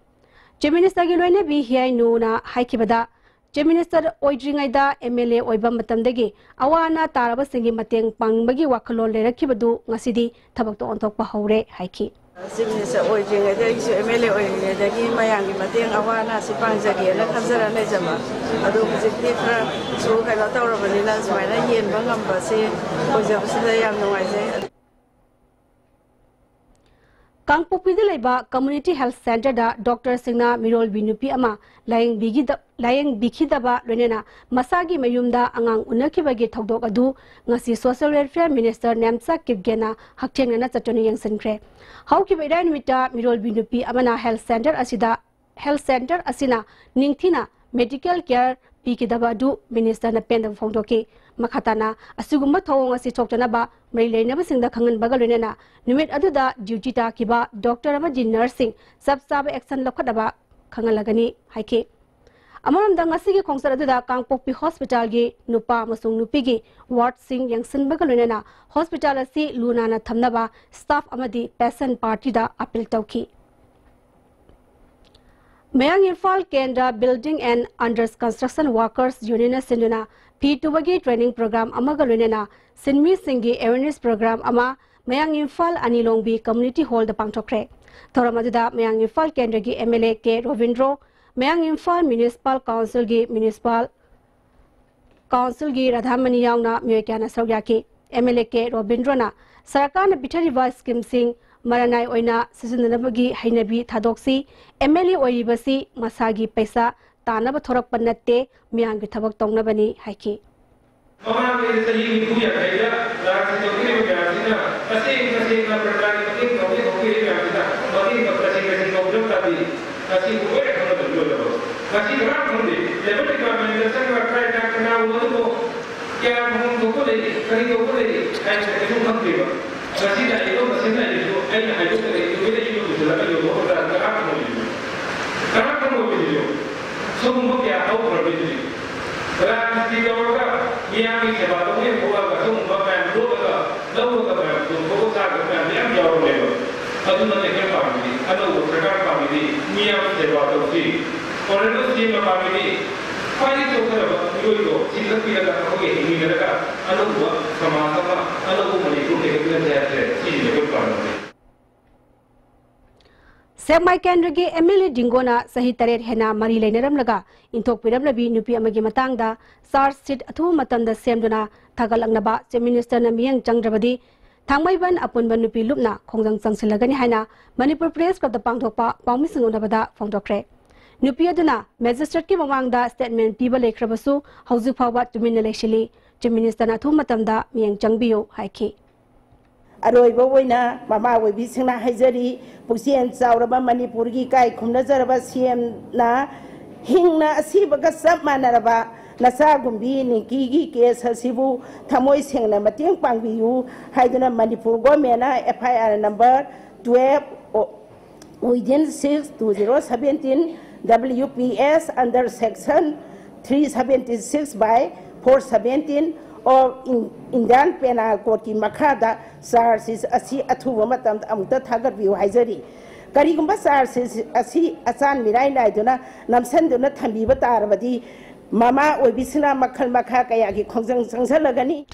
A: Chief Minister gi loinabi hiyainu na haikibada Chief Minister oidringaida MLA oiba matamdagi awana taraba singi mateng pangbagi wakhalol lerakibadu ngasidi thabakto onthokpa hore haiki
R: Chief Minister oidringaida isu MLA oidringaidagi mayangi mateng awana sipangzagi na khanjara lejama adu hujikti khara su khaila tawrabanina sumaina yenba ngamba se ojabasida yam nungaise
A: Kangpokpi de leba community health center da Dr. Singna Mirol Binupi ama laying biki daba lenena masagi mayumda angang unakibagi thokdok adu ngasi social welfare minister Namsa Kipgena hakchengna chatoni yangsankre hauki beidai nimita Mirol Binupi amana health center asina ningthina medical care pikidaba du minister na pendam phongdoki makhatana asugumba thawong asi thoktana ba mai leinaba singda khangan bagal lenena numit aduda duty ta kiba doctor amaji nursing sab sab action lokadaba khangalagani haike amaram dang asigi khongsar aduda Kangpokpi hospital gi nupa masung nupi gi ward sing yangsin bagal lenena hospital asi luna na thamnaba staff amadi patient party da appeal tawki Mayang Imphal Kendra Building and Under Construction Workers Union Sinduna P2 training program amagalunena Sinmi Singi awareness program ama Mayang Imphal Anilongbi Community Hall the Pangtokre Thoramadida Mayang Imphal Kendra gi MLA K Rovindro Mayang Imphal Municipal Council gi Radhamani Yauna Myokyana Sawyaki MLA K Rovindro na Sarkar na Bithariba scheme sing Maranai oina sisinanabagi hainabi thadoksi MLA oibasi masagi paisa tanaba thorak panatte miyangi thabak tongnabani haiki Semai Kendra MLA Dingona sahi taret hena mari leneram laga intok piram labi nupi amagi matangda SARS seat athu matamda semduna thagalangnaba Chief Minister na miyang changrabadi thangmaiban apunban nupi lupna khongjang changsilagani haina Manipur Press Club da pangthokpa pawmising unabada phongdokre nupi aduna magistrate ki mamangda statement piba lekhrabasu hauju phawa tumina leshili Chief Minister na athu matamda miyang changbiyo haiki
S: Aroiba woina mama webi singna haizari pusian sauraba Manipur gi kai khumna jaraba CM na hingna asibaga sab manaraba nasa gumbi niki gi case hasibu thamoi sengna mateng pangbiyu haiduna Manipur government na FIR number 12 within 6/2017 WPS under section 376 by 417 or Indian Penal Code ki makada SARS asi athuwa matam amta thagar view haizari karigumba SARS asi asan mirai nai duna namsan duna thambi batarabadi mama oibisina makhal makha kaya ki khongjang sangsalagani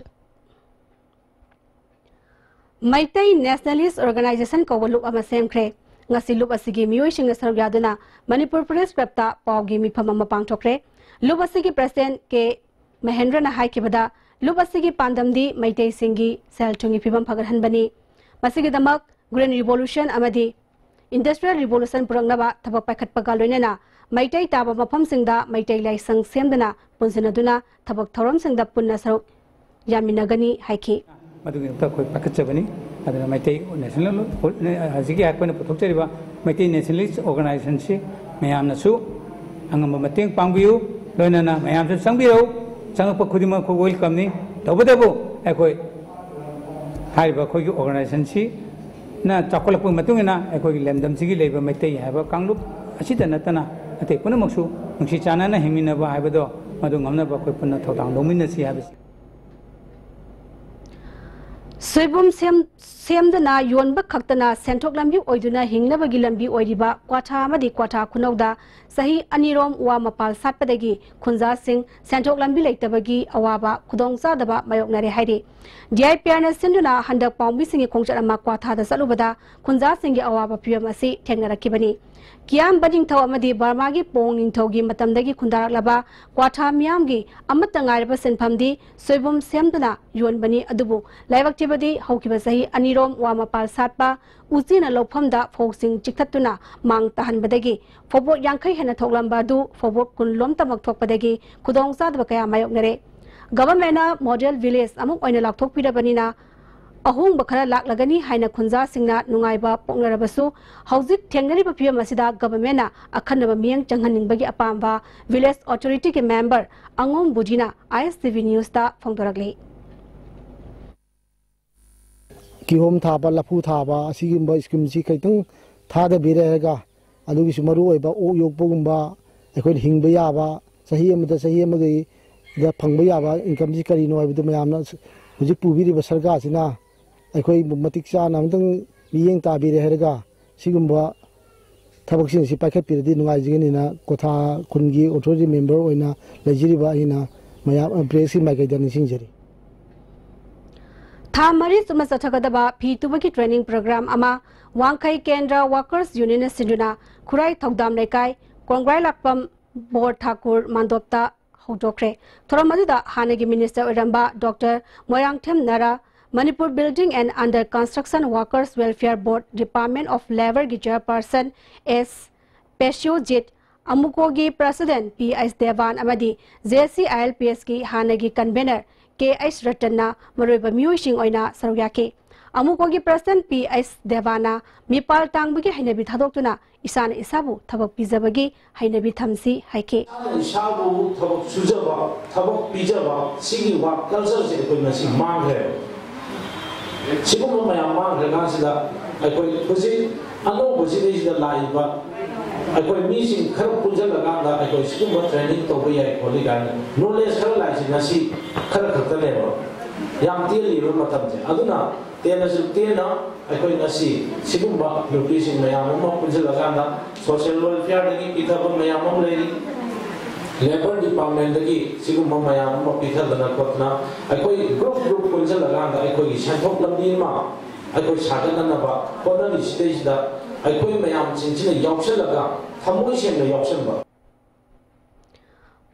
A: Maitai Nationalist Organization ko walup ama semkre ngasi lup asigi miyoy sing sargyaduna Manipur Press Club ta pawgi mifam ama pangthokre lup asigi president ke Mahendra na haikibada Lubasigi Pandamdi, Maitei Singi, Seltungi Pibam Pagarhanbani, Masigi Damak, Green Revolution Amadi, Industrial Revolution Purangnaba, Tabapakat Pagalunena, Maitei Taba Mapam Singda, Maitei Laisang Semdana, Punsanaduna, Tabak Thoram Singda Punasaro, Yaminagani, Haiki.
T: Madu Pakachabani, Maitei National Haziki Akwana Potokariba, Maitei Nationalist Organization, Mayam Nasu, Angamating Pangview, Lonana, Mayam Sangbio. Sangapa Kudima ko welcome ni tawadabu ekoi haiba khoi gi organization si na chakolapung matungina ekoi lemdam sigi leiba maitai haiba kanglup asida natana ate punamaksu nungsi chana na himina ba haibado madu ngamna ba koi punna thodang domina si habis
A: Soibum semdana yonba khaktana sentok lambi oiduna hingnabagi lambi oiriba kwatha amadi kwatha khunauda sahi anirom wa mapal satpadagi khunja sing sentok lambi leitabagi awaba khudongsa daba mayoknare hairi DIPRN sinduna handak pawmi singi khongchat ama kwatha da salubada khunja singi awaba piyam asi thengnarakibani Kiam Bading Tau Amadi Barmagi Pong in Togi Matamdagi Kundarak Laba, Quata Miamgi, Amatangai Basin Pamdi, Soibum Semduna, Yuan Bani Adubu, Live Activity, Hokibasahi, Anirom, Wamapal Satpa, Uzina Lopamda, Foxing Chikatuna, Mang Tahan Badagi, Fobo Yankai Henatolambadu, Fobo Kunlom Tamak Tokpadagi, Kudong Sadbakaya Mayoknere. Government Model Village Amuk Oina Laktok Pidabanina. Ahung bakara lak lagani haina khunja singna nungaiba pongnarabasu hauzik thengari ba pia masida government na akhanaba miang changhaning bagi apamba village authority ke member angom budina ISTV news ta phongdorakle
U: kihom thaba lapu thaba asigimba scheme si kaitang thada birega adugi sumaru oiba o yokpogumba ekoi hingba yaba sahi amagi da phangba yaba income si kari no aibu mayamna hujik pubiri ba sarga sina अखोई मतिक चाना मियें ताबीरे हैरगा सिगुम्बा थबकसिंग सि पाइखपिरदि नुगाइजिगनिना कोथा खुनगी authority member ओइना लेजिरिबा Hina मया प्रेसी माइकैदनि सिंजरी
A: था मरी सुमा सथगदबा फीतुबकी training programme अमा वांखै केंद्र workers union सिंजुना खुराई थौदाम लेकाई कोंग्राई लाकपम board Thakur मांदोपता हौदोखरे थोरमदुदा हानेगी minister Oramba doctor मोयांगथेम नारा Manipur Building and Under Construction Workers Welfare Board Department of Labor ki chairperson S. Peshojit Amukogi President P.S. Devan Amadi JCILPS ki Hanagi convener K.S. Ratanna Maroiba Muishing Oina Sarugyake Amukogi President P.S. Devana Mipal Tangbagi Hainabi Thadoktuna Isana Isabu Thabak Pizabagi Hainabi Thamsi Haike
V: Isabu Thabak Sujaba Thabak Pizaba Sigi Wak Culture Se Koinasi Mangre Sikum Mayamang Renasida, I quite visit, I know was it the live, but I quite missing Karapuzan Laganda, I quite scuba training to be a colleague, no less her lies in a sea, Karakata level. Young Tilly Rumatamse, Aduna, Tena Tena, I quite a sea, Sigumba, location Mayamama Puzalaganda, social welfare, Itapa Mayamam lady. Labor Department dagi sigum mayam mo pithal dana kotna akoi group kunjal laganda akoi santhok lambi ma akoi sagan na ba kona ni stage da akoi mayam chinchina yakshan laga thamoi shem na yakshan ba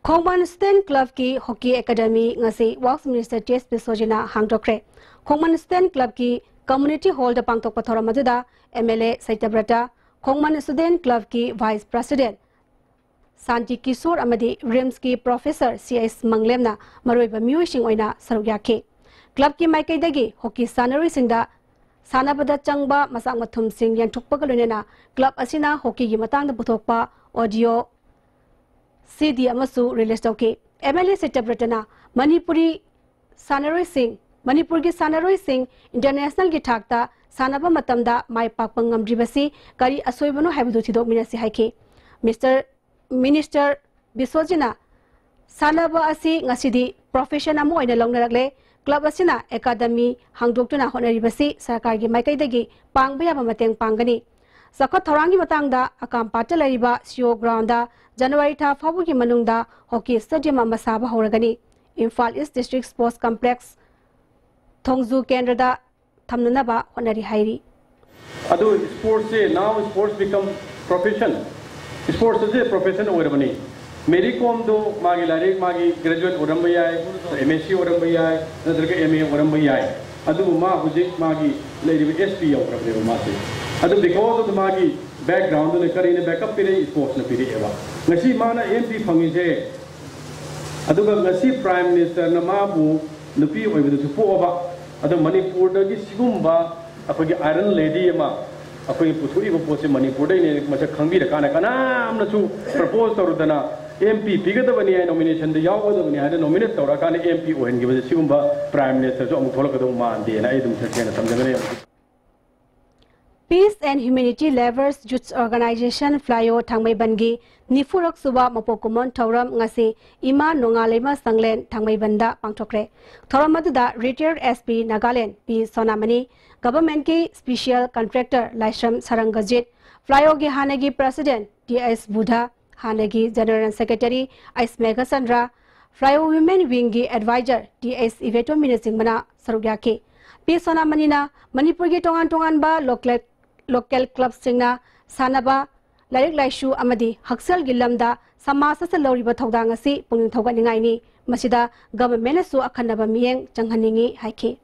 A: Khongman Student Club ki Hockey Academy ngasi Works Minister Tes Bisojina hangdokre Khongman Student Club ki Community Hall da pangtok pathora maduda MLA Saitabrata Khongman Student Club ki Vice President Santi Kisor Amadi RIMS ki Professor C.S. Manglemna Maroiba Muishing Oina Sarugyake. Club ki Maikai Dagi Hockey Sanari Singda Sanabada Changba Masak Mathum Sing Yan Tukpakalunena Club Asina Hockey Yimatang the Butokpa Audio CD Amasu release toke. MLA Setabratana Manipuri Sanari Singh Manipur ki Sanari Singh International ki Thakta Sanaba Matamda Mai Pakpangam Dribasi Kari Asoibano Habidu Tidok Minasi Haike. Mr. Minister Biswajina Sanaba Asi Ngasidi Profession Amo in a long ragle, Club Asina Academy Hangdoktuna Honoribasi, Sakargi Maikaidagi, Pangbaya Matang Pangani. Sakot Torangi Matangda, Akam Patalariba, Sio Grounda, January Ta Fabuki Manunda, Hockey Stadium Amasaba Horagani, Infal East District Sports Complex, Tongzu Kendrada, Tamnanaba, Honori Hairi.
W: Ado sports now sports become profession. Sports is a profession over money. Mary Com do Magi Larik Magi graduate Urambaya, MSc Urambaya, another MA Urambaya. Adu Ma Hujik Magi Lady SP of Masi. Adu because of the Magi background, the career backup period sports na period. Nasi Mana MP Pangise Adu Nasi Prime Minister Namabu, Lupi over the Supova, Adu Manipur, the Sigumba, a Iron Lady Ma. Akoy puthui ko poche Manipur dai ne macha khangbi ra kana kana amna chu propose tor dana MP pigada bani ai nomination da yaw da bani ai nominate tor kana MP ohen gi baje sigumba prime minister jo amuk tholak do man de na ai dum thakena samjagane
A: Peace and Humanity Lovers Youth Organization Flyo Thangmai Bangi Nifurak Suba Mapokumon Thoram ngasi Ima Nongalema Sanglen Thangmai Banda pangthokre Thoramadu retired SP Nagaland P Sonamani Government ki Special Contractor Laishram Sarangajit Flyo ki Hanagi President T.S. Buddha Hanagi General Secretary Ais Meghasandra Flyo Women Wing ki Advisor T.S. Iveto Minasingmana Sarugyake P Sonamani na Manipur ki tongan ba local club singna sanaba लाइक लाइशु अमदी हक्सल गिलमदा समाज स लौरिबा थौदांग असि पुंग थौगनिंगाइनि मसिदा government सु अखनब मियेंग चंगहनिंगी हाइखि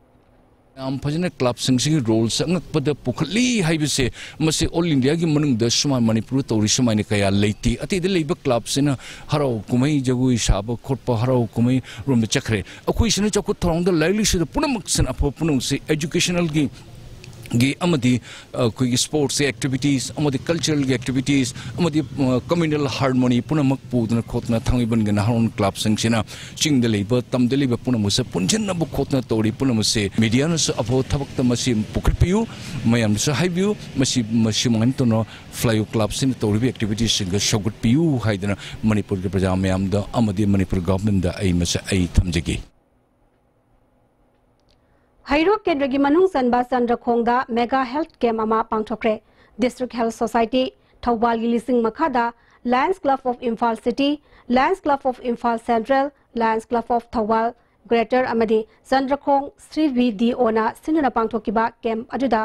B: am phajana club sing role sangak pada pukhli haibise mase all india gi manung da suma manipur tori suma ni kaya leiti ati de leiba club sina harau kumai jagui saba khotpa harau kumai rom chakre akoi sina chakut thong da laili se punamak sin apo punung se educational gi amadi koi sports activities amadi cultural activities amadi communal harmony punamak pudna khotna thangiban gana haron club singchina chingde leiba tamde leiba punamusa punjinna bu khotna tori punamuse media na su abo thabakta masi pukripiu mayam su haibiu masi mantono flyu club sin tori activities singa shogut piu haidana manipur ge praja mayam da amadi manipur government da ai masa ai thamjegi
A: Hairo Kendra Manung Sanba Sandrakhongda Mega Health Camp Ama Pangthokre District Health Society Thawbal Gilising Makhada Lions Club of Imphal City Lions Club of Imphal Central Lions Club of Thawbal Greater Amadi Sandrakhong Sri VD Ona Sinuna Pangthokiba Camp Aduda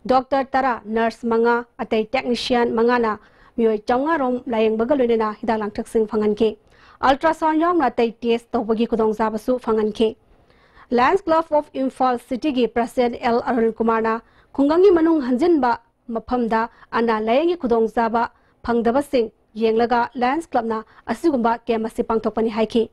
A: Dr. Tara Nurse Manga Atay Technician Mangana Myoy Chawngarom Layeng Bagalunena Hidalang Taksing Fanganke Ultrasound Yong Atay Test Tawbagi Kudong Zabasu Fanganke Lions Club of Imphal City gi President L. Arun Kumarna Khungangi Manung Hanjinba Maphamda Ana Layangi Kudong Zaba Phangdaba Singh Yenglaga Lions Club na Asigumba Kemasi Pangthokpani Haiki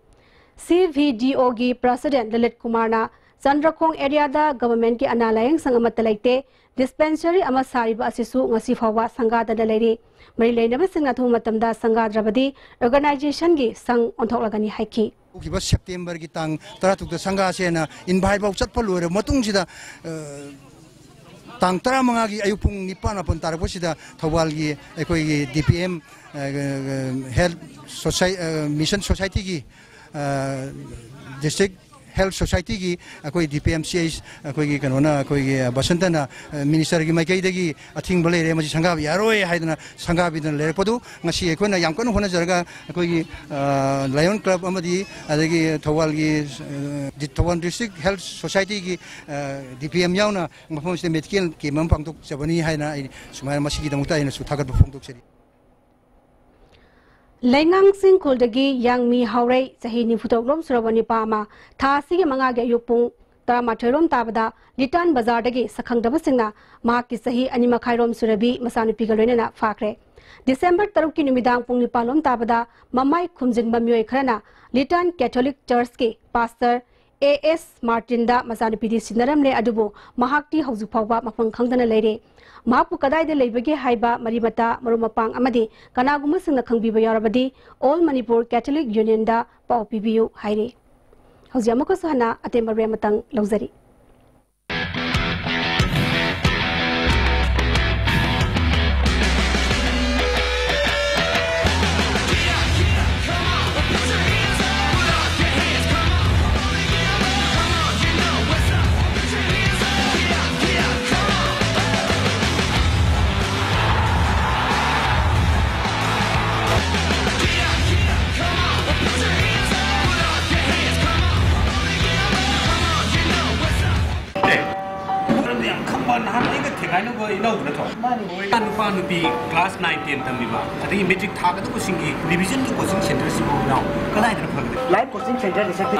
A: CVDO gi President Lalit Kumarna Sandrakhong area da government ki ana layang sangamata laite dispensary ama sariba asisu ngasi fawa sangada da leiri mari leinaba singna thu matamda sangadrabadi organization gi sang onthoklagani haiki
C: उकिबा September की तांग तरा तुक संगा सेना invite बाउ चटप लोरे मतुंग सिदा तांग तरा मंगा की अयुपुंग निपान अपन तारपो सिदा थवाल की एकोई डीपीएम हेल्थ मिशन सोसाइटी की डिस्ट्रिक्ट Health Society की कोई DPMCH कोई कनोना कोई बसंतना मिनिस्टर की माइकई देगी अथिंग बले रे मजी संगा यारोय हाइदना संगा बिदन ले पदु ngasi एकोना याम कन होना जरगा कोई लायन क्लब अमदी अदगी थवाल की थवाल डिस्ट्रिक्ट हेल्थ सोसाइटी की DPM यावना मफम से मेडिकल की मम पंगतुक जबनी हाइना सुमाय मसी की दमुता इन सुथागत पंगतुक सेरी
A: Lengang Sing Kuldagi Yang Mi Haurei Sahi Nifutoglom Surawani Pama Thasi Mangage Yupung Taramatharom Tabada Litan Bazar Dagi Sakhangdaba Singna Mahaki Sahi Animakhairom Surabi Masanu Pigalona Fakre December Taruki Numidang Pung Nipalom Tabada Mamai Kumjing Bamyoy Krana Litan Catholic Church Ki Pastor A.S. Martinda Masanu Pidi Sinaram Le Adubo Mahakti Hauzupawa Mapang Kangdana Lady Mapu Kadai de Lebege Haiba Marimata Marumapang Amadi Kanagumus in the Kangbiba Yarabadi All Manipur Catholic Union da Pau PBU Hairi Hausiamakosana Atemba Rematang Lozari
D: Class 9 10 tambiba adi metric thaga to singi revision to coaching center singo now kalai dra phagde
X: live coaching center research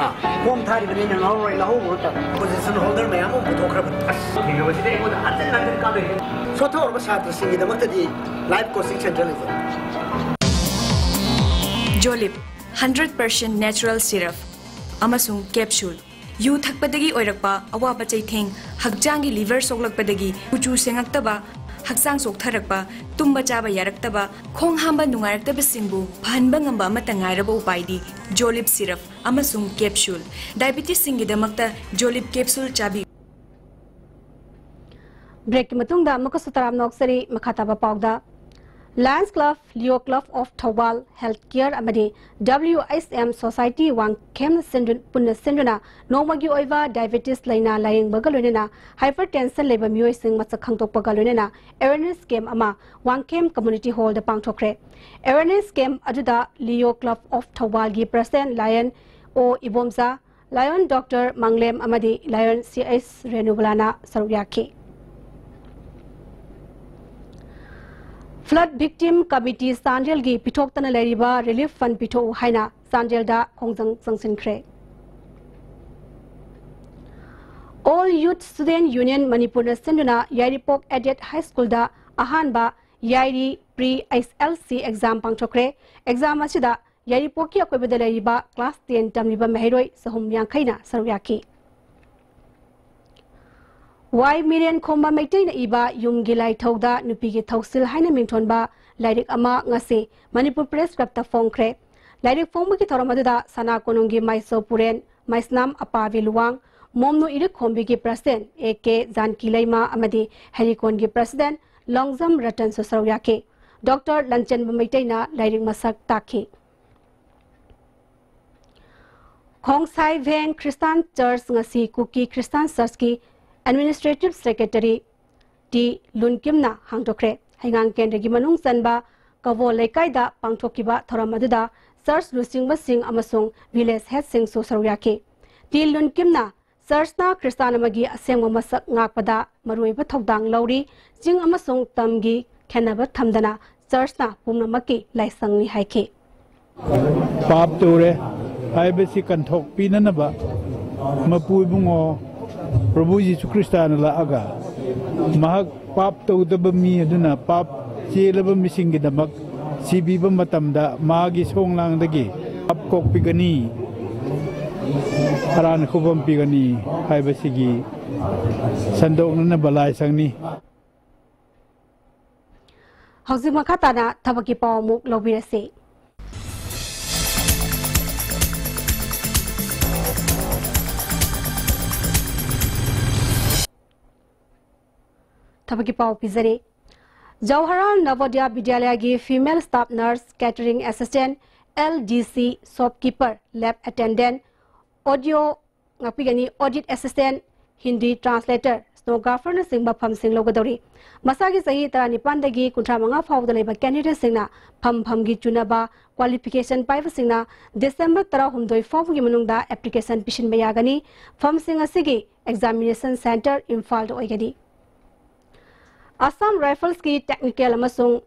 X: kom thari bani na roi la ho wota position holder mayam mo thokra as university ko adan ka be so thor ba chhatra singi da makta di live coaching center le
Y: Jolip 100% natural syrup amasung capsule yu thakpadagi oirakpa awaba chaitheng hakjangi liver soglakpadagi uchu sengaktaba Haksang Soktarakpa, Tumba Chaba Yaraktaba, Kong Hamba Nungarakaba Singbu, Panba Ngamba Matangarabo Paidi, Jolip Syrup, Amasung Capsule, Diabetes Singi Damakta, Jolip Capsule Chabi.
A: Break Matunda Makasutaram Noxari, Makataba Pogda. Lions Club, Leo Club of Thawbal Healthcare Amadi, WSM Society Wang Kem Punna Sinduna, Nomagi Oiva, Diabetes Lina Lying Bagalunina, Hypertension Labor Muising Matsakangto Bagalunina, Awareness Game Ama, Wang Kem Community Hall the Pangtokre. Awareness Game Aduda, Leo Club of Thawbal Gi President Lion O Ibomza, Lion Dr. Manglem Amadi, Lion CS Renubulana Saruyaki. Flood Victim Committee Sanjel gi pitok tana leriba relief fund pito haina Sanjel da khongjang sangsin kre. All Youth Student Union Manipur na senduna Yairipok Adet High School da ahanba Yairi Pre-SLC exam pangchokre. Exam asida Yairipok ki akoy bada leriba class 10 tamliba mahiroi sahum yangkhaina sarwyaki. Why Miriam Komba Maitain Iba Yung Gilai Toda Nupigi Tausil Haina Mingtonba Lyric Ama Ngasi Manipur Press Club ta Fongkre Lyric Fongbuki Toramada Sana Konungi Maiso Puren Maisnam Apavi Luang Momno Irik Kombigi President AK Zanki Laima Amadi Herikongi President Longzam Ratan Sosaryake Dr. Lanchan Bamaitaina Lyric Masak Taki Kongsai Veng Christian Church Ngasi Kuki Christian Church Administrative Secretary T. Lunkimna Hangtokre, Hangang Kendrigi Manung Sanba, Kavo Lekaida, Pangtokiba, Toramadada, Search Lusing Basing Amasung, Village Head Sing Sosaryaki. T. Lunkimna, Searchna Kristana Magi, Aseng Masak Nakpada, Marui Batogdang Lori, Jing Amasung Tamgi, Kenaba Tamdana, Searchna, Pumamaki, Laisangi Haiki.
E: Pap Ture, I basic and talk Pinanaba, Mapu Bungo. Prabhu Yesu Kristan la aga mahak pap to the bami aduna pap chilaba missing gidamak sibi ba matamda magi song lang dagi pap kok pigani haran khubam pigani haibasigi sandok na balai sangni
A: Hausi makatana tabaki pawmuk lobirase Tabaki Pau Pizare Jawharal Navodaya Vidyalaya gi female staff nurse, catering assistant, LDC, shopkeeper, lab attendant, audio ngapigani audit assistant, Hindi translator, stenographer na singba pham sing logadori. Masagi sahi tarani pandagi kuntra manga fawda leba candidate singna pham gi chunaba qualification paiva singna December 13 fawgi manungda application pishin bayagani pham sing asigi examination center Imphal do oigani. Assam Rifles ki technical amasung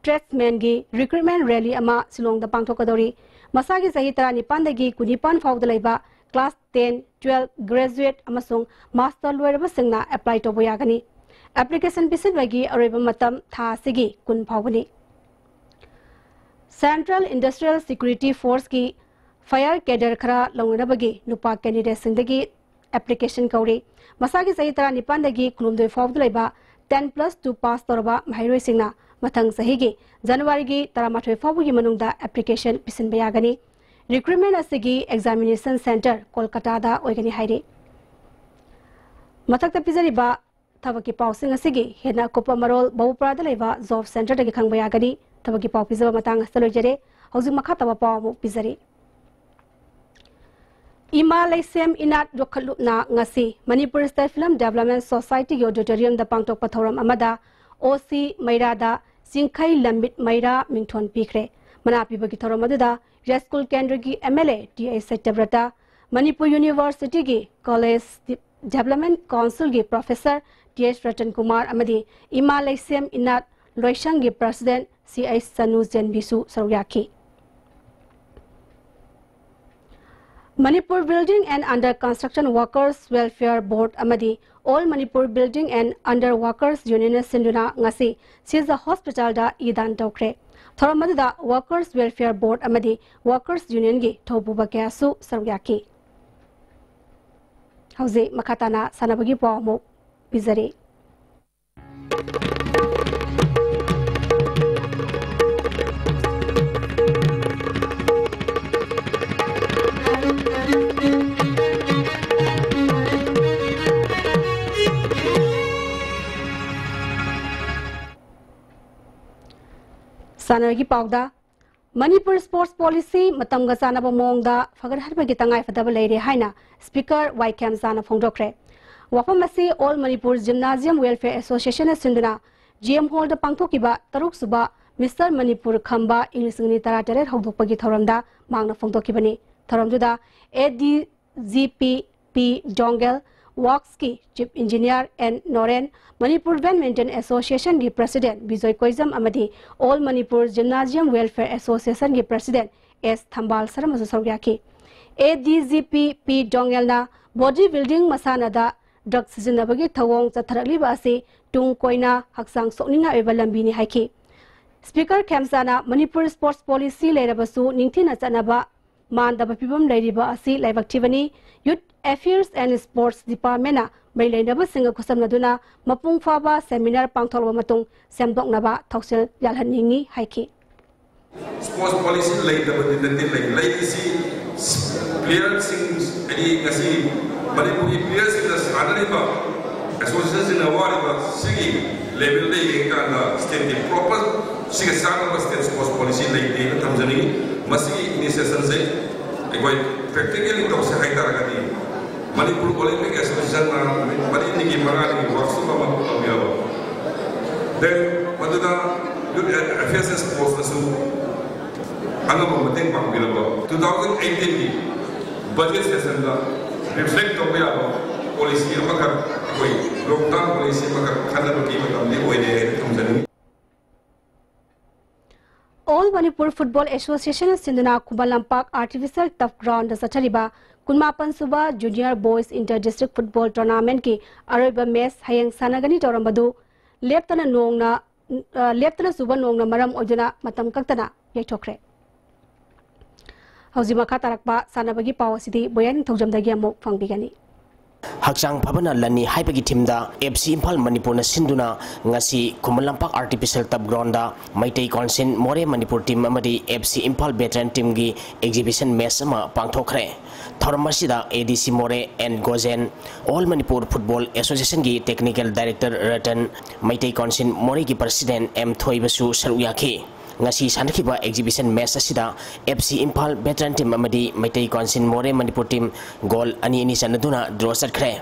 A: tradesmen gi recruitment rally ama Silong da pangthokadori masagi sahi tarani pandagi kunipan fawda leba class 10 12 graduate amasung master loiraba singna apply to boyagani application bisin bagi areba matam tha sigi kun phawani Central Industrial Security Force ki fire cadre khara longrabagi nupa candidate singdagi application kauri masagi sahi tarani pandagi kulumdoi fawda leba 10+2 pass toraba mahiroi singna mathang sahigi January gi taramatoi fawgi manungda application pisin bayagani recruitment asigi examination center Kolkata da oigani haire mathakta pizariba thabaki pausing asigi hena kopa marol bawpra da leba job center da khang bayagani thabaki pau pizaba matang salojare hauji makha taba pawu pizari Ima Laisem Inat Rokhalupna Ngasi Manipur State Film Development Society Auditorium da Pangtok Pathoram Amada OC Mairada Singkhai Lambit Maira Mingthon Pikre Manapi Bagi Thoramadada Red School Kendragi MLA DA Setabrata Manipur University gi College Development Council gi Professor TH Ratan Kumar Amadi Ima Laisem Inat Loishang gi President CI Sanu Zenbisu Saryaki Manipur Building and Under Construction Workers Welfare Board Amadi All Manipur Building and Under Workers Union Sinduna Ngasi Siza Hospital da Idan Tokre Thoramadada Workers Welfare Board Amadi Workers Union gi Thobuba Kyasu Saryaki Hauze Makatana Sanabagi Pawmo Pizari Sanargi Pauda Manipur Sports Policy Matamga Sanaba Mongda Fagarharbagi Tangai Fadaba Lady Haina Speaker Waikam Sana Fongdokre Wafamasi All Manipur Gymnasium Welfare Association Sinduna GM Hall the Pangtokiba Taruk Suba Mr. Manipur Khamba Ilisungni Taratere Hogdokpagi Thoramda Mangna Fongdokibani Thoramduda ADGPP Jongel works की chief engineer N Noren Manipur badminton association की president Vijay Koijam अमदी all Manipur gymnasium welfare association की president S Thambal Saram सौर्याकी ADGP P डोंगेलना body building मसानादा drug सिजनबगी थवोंग चथरलिबा असी तुंग कोइना हक्सांग सोकनिंगा एबा लंबिनी हाइकी स्पीकर खेमसाना मणिपुर स्पोर्ट्स पॉलिसी लेरबसु निंथिना चनबा मानदब फिबम लेरिबा असी लाइबक्थिबनी youth affairs and sports department मई लेनब सिंग खुसमनदुना मपुंग फाबा सेमिनार पांगथोलबा मतुंग सेमदोकनबा थौसिल यालहनिंगी हाइकी
F: स्पोर्ट्स पॉलिसी लेदबदि नते लेइसी प्लेयर्स सिंग एनी गसी मणिपुरी प्लेयर्स इन द सानरिबा एसोसिएशन अवार्ड सिगी लेवल ले येकाना स्टेट की प्रॉपर सिगे सानबा स्टेट स्पोर्ट्स पॉलिसी लेदे थमजनी मसी इनिशिएशन से एकोई प्रैक्टिकली तो से हाइतारगदी मणिपुर ओलंपिक एसोसिएशन ना मणिपुर की मगानी वर्कशॉप में होगा देन मदुदा यूथ अफेयर्स एंड स्पोर्ट्स नसु अंगम मतेंग पांगिलबो 2018 की बजट सेशन दा रिफ्लेक्ट हो गया पॉलिसी अमकर कोई लॉन्ग टर्म पॉलिसी अमकर खनबकी मतलब ओइदे थमजनी
A: All Manipur Football Association Sinduna Kumalampak Artificial Turf Ground Sachariba Kunmapan Suba Junior Boys Inter-District Football Tournament ki Aroiba Mes Hayang Sanagani Torambadu Leptana Suba Nongna Maram Ojuna Matam Kaktana Yaitokre Hauzima Katarakba Sanabagi Power City Boyan Tojamdagi Amok Fangbigani
G: Hakchang Pabana Lani Haipagi Timda, FC Impal Manipur na Sinduna, Ngasi Kumalampak Artificial Turf Ground da, Maitei Konsin More Manipur Team Amadi FC Impal Veteran Team gi Exhibition Match ama pangthokre. Thoramasida ADC More and Gozen, All Manipur Football Association gi Technical Director Ratan, Maitei Konsin More gi President M Thoibasu Saruyaki. Ngasi sanakhiba exhibition match asida FC Impal Veteran Team amadi Maitei Konsin More Manipur Team goal ani sanaduna draw satkre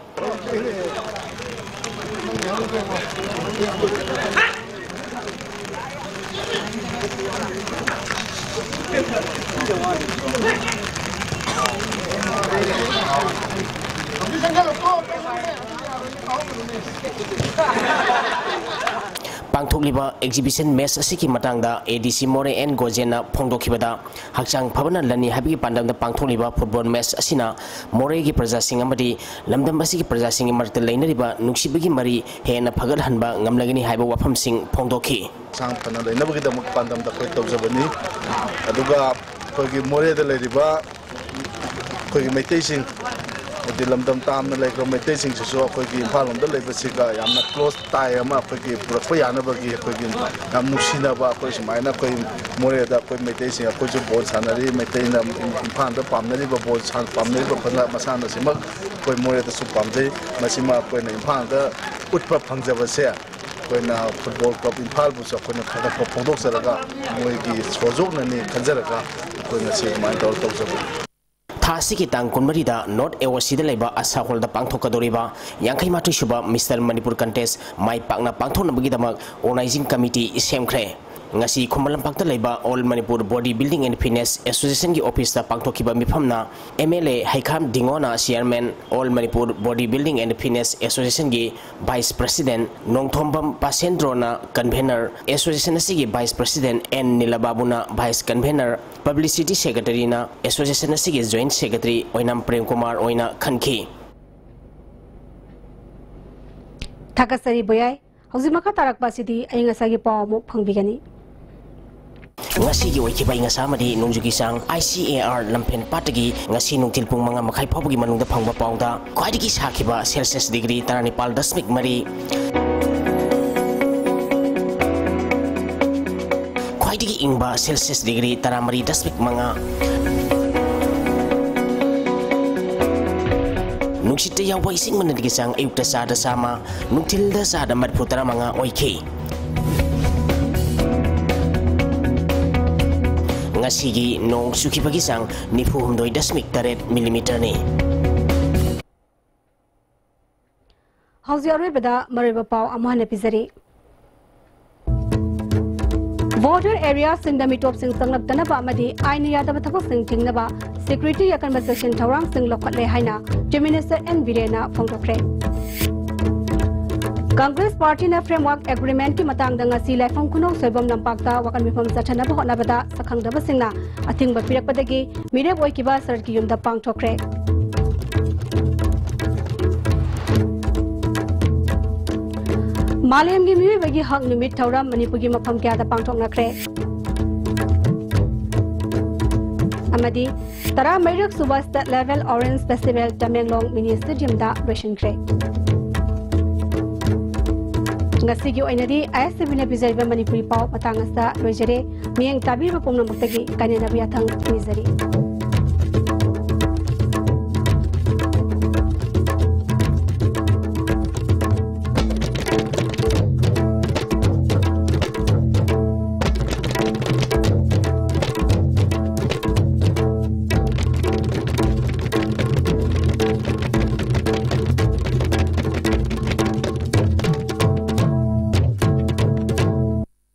G: Pangthokliba exhibition match asiki matangda ADC More and Gojena phongdokhibada hakchang phabana lani habi pandamda pangthokliba football match asina More gi praja sing amadi lamdam asiki praja sing marta leinariba nuksibagi mari hena phagal hanba ngamlagini haiba wafam sing phongdokhi
H: sang phana leinabagi da pandamda khoi tawjabani aduga khogi More da leiriba khogi maitai sing the Lamdam Tam like meditation to show Kogi Palom, the Labasiga, I'm not close tie am up with Proyanabagi, Musina, Mina, More that meditation, a coach of boats, and I maintain in Panda, Pamneva boats, and Pamneva Masana Sima, More the Supamde, Masima, when in Panda, Utpa Pangzavasea, when football club in Palbus, when a Podoxaraga, Moigi, Swazona, Kanzaraga, when I see my daughter.
G: Thasiki tang kunmarida North Ewasida leba asa holda pangthokadoriba Yankai Matu Shuba Mr. Manipur Contest Mai Pakna Pangthona Bagidamak Organizing Committee Semkre Ngasi Kumalampakta leba All Manipur Body Building and Fitness Association gi office ta pangthokiba mifamna MLA Haikam Dingona Chairman All Manipur Body Building and Fitness Association gi Vice President Nongthombam Pasendrona Convener Association asigi Vice President N Nilababuna Vice Convener Publicity Secretary na Association asigi Joint Secretary Oinam Prem Kumar Oina Khanki
A: Thakasari Boyai Hauzimaka Tarakba City Aingasagi Paw Muk Pangbigani
G: Ngasi gi oikiba ingasamadi nungjugi sang ICAR lampen patagi ngasi nungtil pung mga makai phabugi manungda phangba pawda khwaidigi sakhiba Celsius degree 19 mari khwaidigi ingba Celsius degree 13 manga nungsita yawa ising manadigi sang ayukta sada sama nungtilda sada madputara manga oiki Ngasigi nong suki pagisang ni 4.8 mm ni.
A: Hauzi arwe beda mariba pau amahan epizari. border area sing the mitop sing sanglak tanaba amadi aina yadaba thapok sing thingnaba security yakan section thawrang sing lokhatle haina Chief Minister N Virena phongdokre Congress Party na framework agreement ki matang da ngasi laifam kunok soibam lampakta wakan mifam sathana ba honabada sakhangdaba singna athing ba pirakpadagi mire boikiba sarki yumda pangthokre Malayam gi miwi bagi hak numit thauram Manipur gi mafam kya da pangthok nakre amadi tara mairak suba state level orange festival Tamenglong mini stadium da ration kre ngasi gi oinadi ISTV na bizarba Manipuri pau matangasa rojere mieng tabir ba pomna muktagi kanena biathang mizari